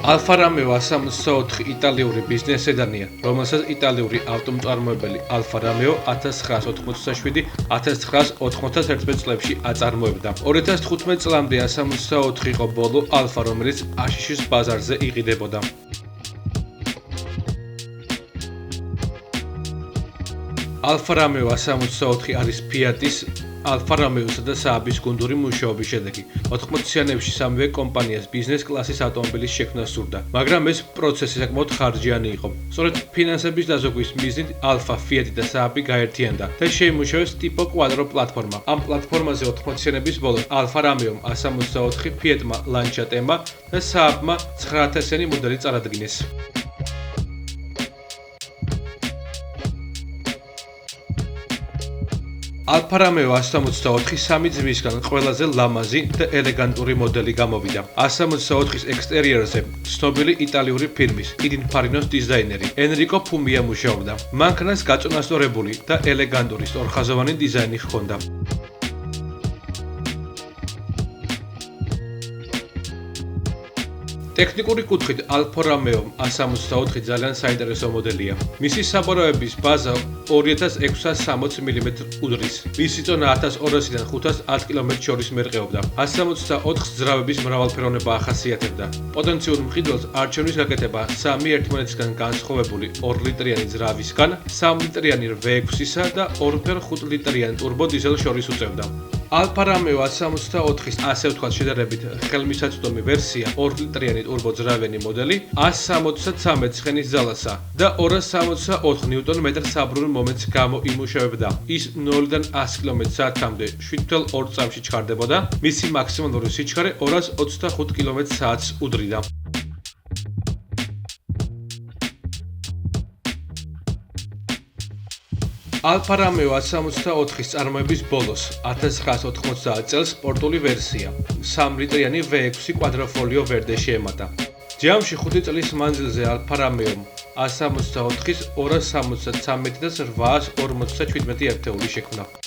Alfa Romeo 164 იტალიური ბიზნეს სედანია, რომელსაც იტალიური ავტომწარმოებელი Alfa Romeo 1987-1991 წლებში აწარმოებდა. 2015 წლამდე 164 იყო ბოლო Alfa, რომელიც აშშ-ის ბაზარზე იყიდებოდა. Alfa Romeo 164 არის Fiat-ის Alfa Romeo-სა და Saab-ის გუნდური მუშაობის შედეგი. 80-იანებში სამივე კომპანიას ბიზნეს კლასის ავტომობილის შექმნა სურდა, მაგრამ ეს პროცესი საკმაოდ ხარჯიანი იყო. სწორედ ფინანსების დაზოგვის მიზნით Alfa, Fiat და Saab გაერთიანდა და შეიმუშავეს Tipo Quattro პლატფორმა. ამ პლატფორმაზე 80-იანების ბოლოს Alfa Romeo 164, Fiat-მა Lancia Tema და Saab-მა 9000-იანი მოდელი წარადგინეს. Alfa Romeo 164 სამი ძმისგან ყველაზე ლამაზი და ელეგანტური მოდელი გამოვიდა. 164-ის ექსტერიერზე ცნობილი იტალიური ფირმის Pininfarinos დიზაინერი Enrico Pumia მუშაობდა. მანქანას გაწონასწორებული და ელეგანტური სწორხაზოვანი დიზაინი ჰქონდა. ტექნიკური კუთხით Alfa Romeo 164 ძალიან საინტერესო მოდელია. მისი საბორავების ბაზა 2660 მმ უდრის. მისი წონა 1200-დან 510 კმ-ს შორის მერყეობდა. 164-ს ძრავების მრავალფეროვნება ახასიათებდა. პოტენციურ მყიდველს არჩევნის გაკეთება 3 ერთმანეთისგან განსხვავებული 2 ლიტრიანი ძრავისგან, 3 ლიტრიანი V6-ისა და 2 5 ლიტრიანი ტურბო დიზელ შორის უწევდა. Alfa Romeo 164-ის ასე ვთქვათ შედარებით ხელმისაწვდომი ვერსია 2 ლიტრიანი ტურბო ძრავიანი მოდელი 163 ცხენის ძალასა და 264 ნიუტონ-მეტრ საბრუნ მომენტს გამოიმუშავებდა. ის 0-დან 100 კმ/სთ-მდე 7.2 წამში ჩქარდებოდა. მისი მაქსიმალური სიჩქარე 225 კმ/სთ-ს უდრიდა. Alfa Romeo 164-ის წარმოების ბოლოს 1990 წელს სპორტული ვერსია 3 litrიანი V6 კვადროფოლიო ვერდე შეემატა. ჯამში 5 წლის მანძილზე Alfa Romeo 164-ის 273 და 857 ერთეული შექმნა.